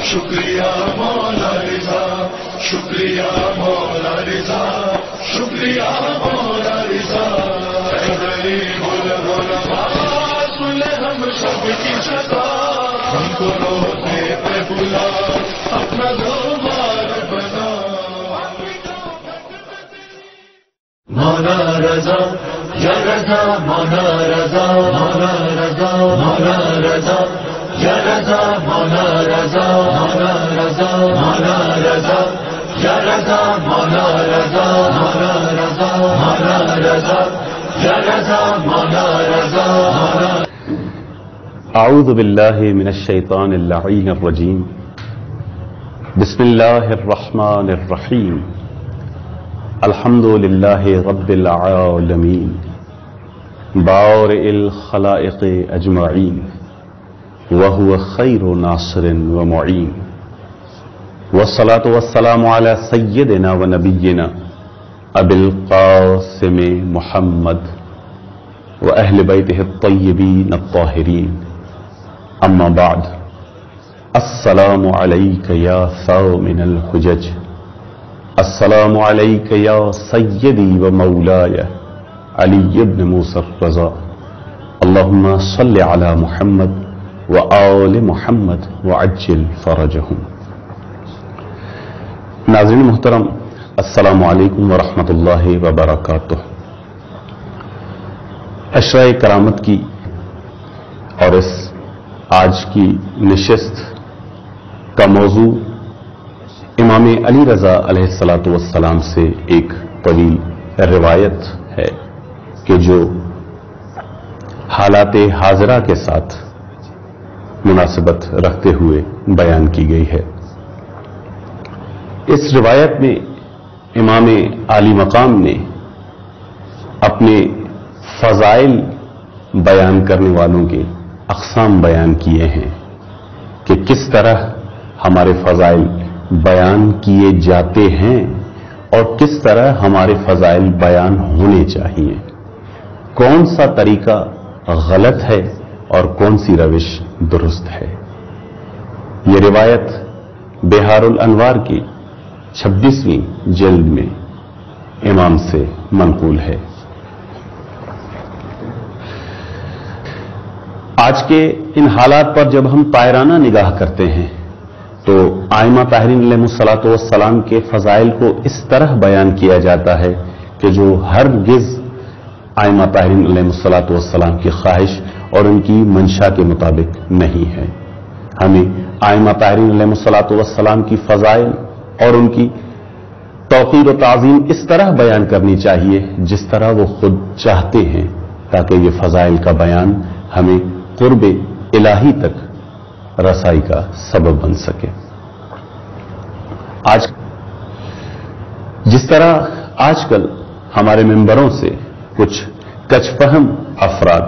شکریہ مولا رضا، شکریہ مولا رضا، شکریہ مولا رضا، غریب الغرباء سن ہم سب کی صدا، ہم کو روتے پہ بلا اپنا دوبار بنا، مولا رضا یا رضا، مولا رضا، مولا رضا، مولا رضا یا رضا، مولا رضا، مولا رضا، مولا رضا یا رضا، مولا رضا، مولا رضا، مولا رضا یا رضا، مولا رضا، مولا۔ اعوذ باللہ من الشیطان اللعین الرجیم، بسم اللہ الرحمن الرحیم، الحمد للہ رب العالمین، بارئ الخلائق اجمعین، وهو خیر ناصر ومعین، والصلاة والسلام علی سیدنا ونبینا ابی القاسم محمد واہل بیتہ الطیبین الطاہرین، اما بعد، السلام علیک یا ثامن الحجج، السلام علیک یا سیدی و مولاي علی بن موسیٰ الرضا، اللہم صل علی محمد وآل محمد وعجل فرجہم۔ ناظرین محترم، السلام علیکم ورحمۃ اللہ وبرکاتہ۔ عشرہ کرامت کی اور اس آج کی نشست کا موضوع امام علی رضا علیہ الصلاۃ والسلام سے ایک طویل روایت ہے کہ جو حالات حاضرہ کے ساتھ مناسبت رکھتے ہوئے بیان کی گئی ہے۔ اس روایت میں امام عالی مقام نے اپنے فضائل بیان کرنے والوں کے اقسام بیان کیے ہیں کہ کس طرح ہمارے فضائل بیان کیے جاتے ہیں اور کس طرح ہمارے فضائل بیان ہونے چاہیے، کون سا طریقہ غلط ہے اور کون سی روش درست ہے۔ یہ روایت بہار الانوار کی 26ویں جلد میں امام سے منقول ہے۔ آج کے ان حالات پر جب ہم طائرانہ نگاہ کرتے ہیں تو ائمہ طاہرین علیہ الصلوۃ والسلام کے فضائل کو اس طرح بیان کیا جاتا ہے کہ جو ہرگز ائمہ طاہرین علیہ الصلوۃ والسلام کی خواہش اور ان کی منشا کے مطابق نہیں ہے۔ ہمیں ائمہ طاہرین علیہ الصلوۃ والسلام کی فضائل اور ان کی توقیر و تعظیم اس طرح بیان کرنی چاہیے جس طرح وہ خود چاہتے ہیں، تاکہ یہ فضائل کا بیان ہمیں قرب الہی تک رسائی کا سبب بن سکے۔ جس طرح آج کل ہمارے ممبروں سے کچھ کچ فہم افراد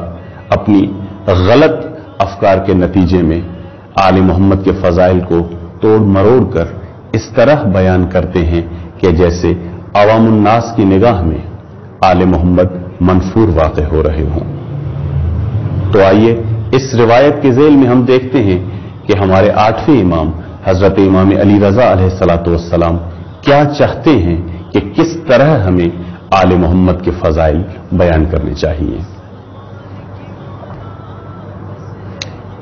اپنی غلط افکار کے نتیجے میں آل محمد کے فضائل کو توڑ مروڑ کر اس طرح بیان کرتے ہیں کہ جیسے عوام الناس کی نگاہ میں آل محمد منفور واقع ہو رہے ہوں۔ تو آئیے اس روایت کے ذیل میں ہم دیکھتے ہیں کہ ہمارے 8ویں امام حضرت امام علی رضا علیہ الصلوۃ والسلام کیا چاہتے ہیں کہ کس طرح ہمیں آل محمد کے فضائل بیان کرنے چاہیے۔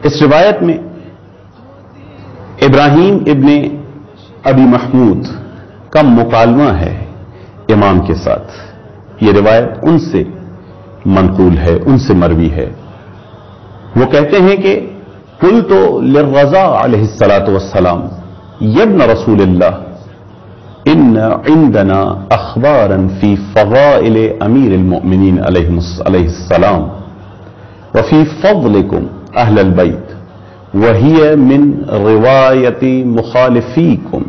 اس روایت میں ابراہیم ابن ابی محمود کا مکالمہ ہے امام کے ساتھ۔ یہ روایت ان سے منقول ہے، ان سے مروی ہے۔ وہ کہتے ہیں کہ قلت للرضا علیہ الصلاۃ والسلام یا ابن رسول اللہ ان عندنا اخبارا فی فضائل امیر المؤمنین علیہ السلام وفی فضلکم اہل البیت وہی من روایت مخالفیکم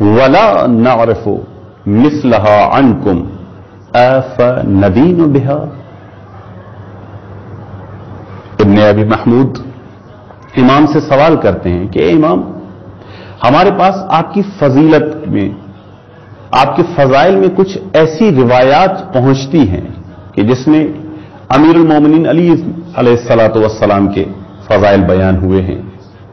ولا نعرف مثلها عنکم افندین بها۔ ابن ابی محمود امام سے سوال کرتے ہیں کہ اے امام، ہمارے پاس آپ کی فضیلت میں، آپ کے فضائل میں کچھ ایسی روایات پہنچتی ہیں کہ جس میں امیر المومنین علی علیہ الصلوۃ والسلام کے فضائل بیان ہوئے ہیں،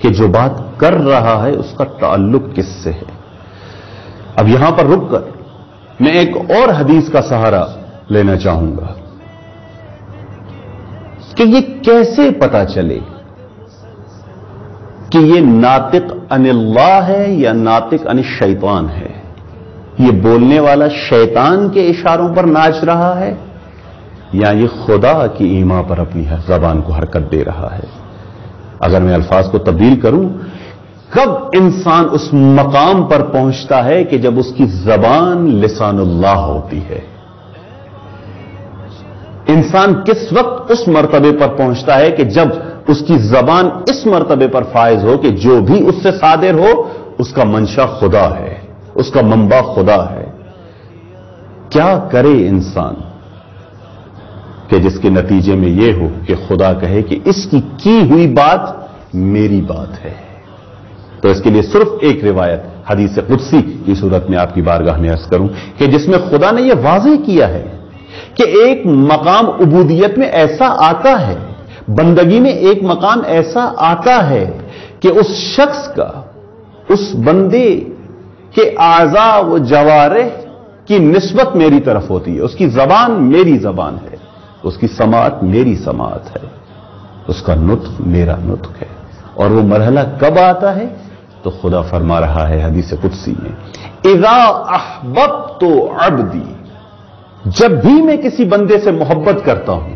کہ جو بات کر رہا ہے اس کا تعلق کس سے ہے۔ اب یہاں پر رک کر میں ایک اور حدیث کا سہارا لینا چاہوں گا کہ یہ کیسے پتا چلے کہ یہ ناطق عن اللہ ہے یا ناطق عن الشیطان ہے، یہ بولنے والا شیطان کے اشاروں پر ناچ رہا ہے یا یہ خدا کی ایما پر اپنی زبان کو حرکت دے رہا ہے۔ اگر میں الفاظ کو تبدیل کروں، کب انسان اس مقام پر پہنچتا ہے کہ جب اس کی زبان لسان اللہ ہوتی ہے؟ انسان کس وقت اس مرتبے پر پہنچتا ہے کہ جب اس کی زبان اس مرتبے پر فائز ہو کہ جو بھی اس سے صادر ہو اس کا منشا خدا ہے، اس کا منبع خدا ہے؟ کیا کرے انسان کہ جس کے نتیجے میں یہ ہو کہ خدا کہے کہ اس کی ہوئی بات میری بات ہے؟ تو اس کے لیے صرف ایک روایت حدیث قدسی کی صورت میں آپ کی بارگاہ میں عرض کروں کہ جس میں خدا نے یہ واضح کیا ہے کہ ایک مقام عبودیت میں ایسا آتا ہے، بندگی میں ایک مقام ایسا آتا ہے کہ اس شخص کا، اس بندے کے اعضاء و جوارح کی نسبت میری طرف ہوتی ہے، اس کی زبان میری زبان ہے، اس کی سماعت میری سماعت ہے، اس کا نطق میرا نطق ہے۔ اور وہ مرحلہ کب آتا ہے؟ تو خدا فرما رہا ہے حدیث قدسی میں، اذا احببت عبدی، جب بھی میں کسی بندے سے محبت کرتا ہوں،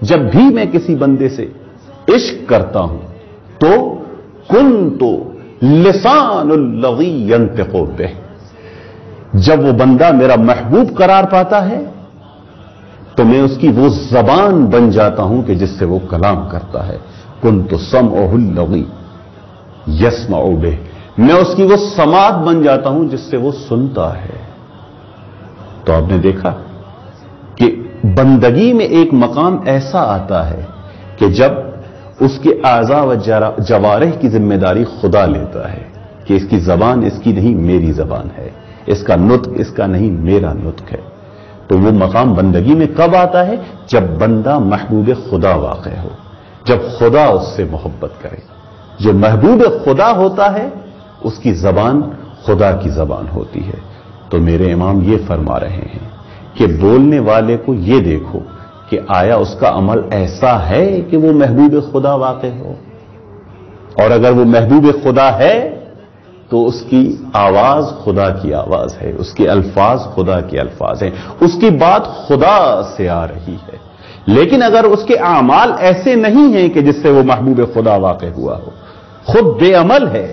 جب بھی میں کسی بندے سے عشق کرتا ہوں تو کنت لسان الذی ینطق بہ، جب وہ بندہ میرا محبوب قرار پاتا ہے تو میں اس کی وہ زبان بن جاتا ہوں کہ جس سے وہ کلام کرتا ہے۔ کنت سمعہ الذی یسمع بہ، میں اس کی وہ سماعت بن جاتا ہوں جس سے وہ سنتا ہے۔ تو آپ نے دیکھا کہ بندگی میں ایک مقام ایسا آتا ہے کہ جب اس کے اعضاء و جوارح کی ذمہ داری خدا لیتا ہے کہ اس کی زبان اس کی نہیں میری زبان ہے، اس کا نطق اس کا نہیں میرا نطق ہے۔ تو وہ مقام بندگی میں کب آتا ہے؟ جب بندہ محبوب خدا واقع ہو، جب خدا اس سے محبت کرے۔ جو محبوب خدا ہوتا ہے اس کی زبان خدا کی زبان ہوتی ہے۔ تو میرے امام یہ فرما رہے ہیں کہ بولنے والے کو یہ دیکھو کہ آیا اس کا عمل ایسا ہے کہ وہ محبوب خدا واقع ہو، اور اگر وہ محبوب خدا ہے تو اس کی آواز خدا کی آواز ہے، اس کے الفاظ خدا کے الفاظ ہیں، اس کی بات خدا سے آ رہی ہے۔ لیکن اگر اس کے اعمال ایسے نہیں ہیں کہ جس سے وہ محبوب خدا واقع ہوا ہو، خود بے عمل ہے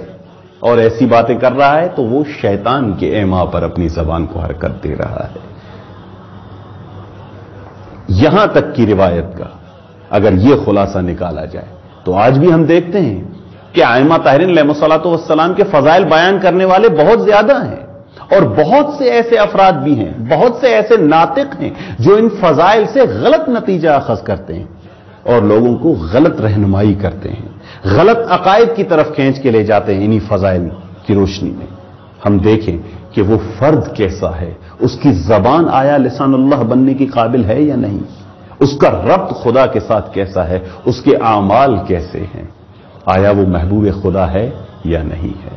اور ایسی باتیں کر رہا ہے، تو وہ شیطان کے ایما پر اپنی زبان کو حرکت دے رہا ہے۔ یہاں تک کی روایت کا اگر یہ خلاصہ نکالا جائے تو آج بھی ہم دیکھتے ہیں کہ ائمہ طاہرین علیہ الصلوۃ والسلام کے فضائل بیان کرنے والے بہت زیادہ ہیں، اور بہت سے ایسے افراد بھی ہیں، بہت سے ایسے ناطق ہیں جو ان فضائل سے غلط نتیجہ اخذ کرتے ہیں اور لوگوں کو غلط رہنمائی کرتے ہیں، غلط عقائد کی طرف کھینچ کے لے جاتے ہیں انہی فضائل کی روشنی میں۔ ہم دیکھیں کہ وہ فرد کیسا ہے، اس کی زبان آیا لسان اللہ بننے کی قابل ہے یا نہیں، اس کا ربط خدا کے ساتھ کیسا ہے، اس کے اعمال کیسے ہیں، آیا وہ محبوب خدا ہے یا نہیں ہے۔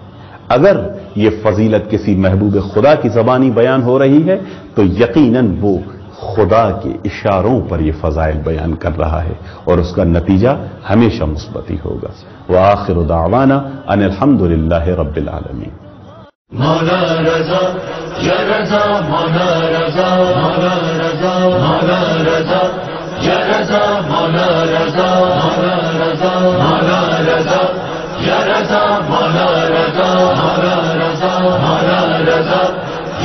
اگر یہ فضیلت کسی محبوب خدا کی زبانی بیان ہو رہی ہے تو یقیناً وہ خدا کے اشاروں پر یہ فضائل بیان کر رہا ہے اور اس کا نتیجہ ہمیشہ مثبت ہی ہوگا۔ وآخر دعوانا ان الحمد للہ رب العالمین۔ مولا رضا یا رضا مولا رضا مولا رضا مولا رضا یا رضا مولا رضا مولا رضا مولا رضا یا رضا مولا رضا مولا رضا مولا رضا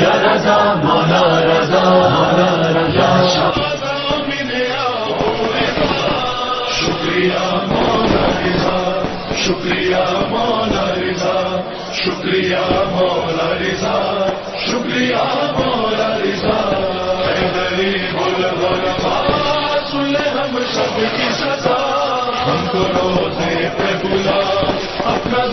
یا رضا مولا رضا مولا رضا۔ شکریہ مولا رضا، شکریہ مولا رضا، شکریہ مولا رضا، شکریہ مولا رضا۔ اے غریب الغرباء سن لے ہم سب کی سزا، ہم کو روزے پہ بلا اپنا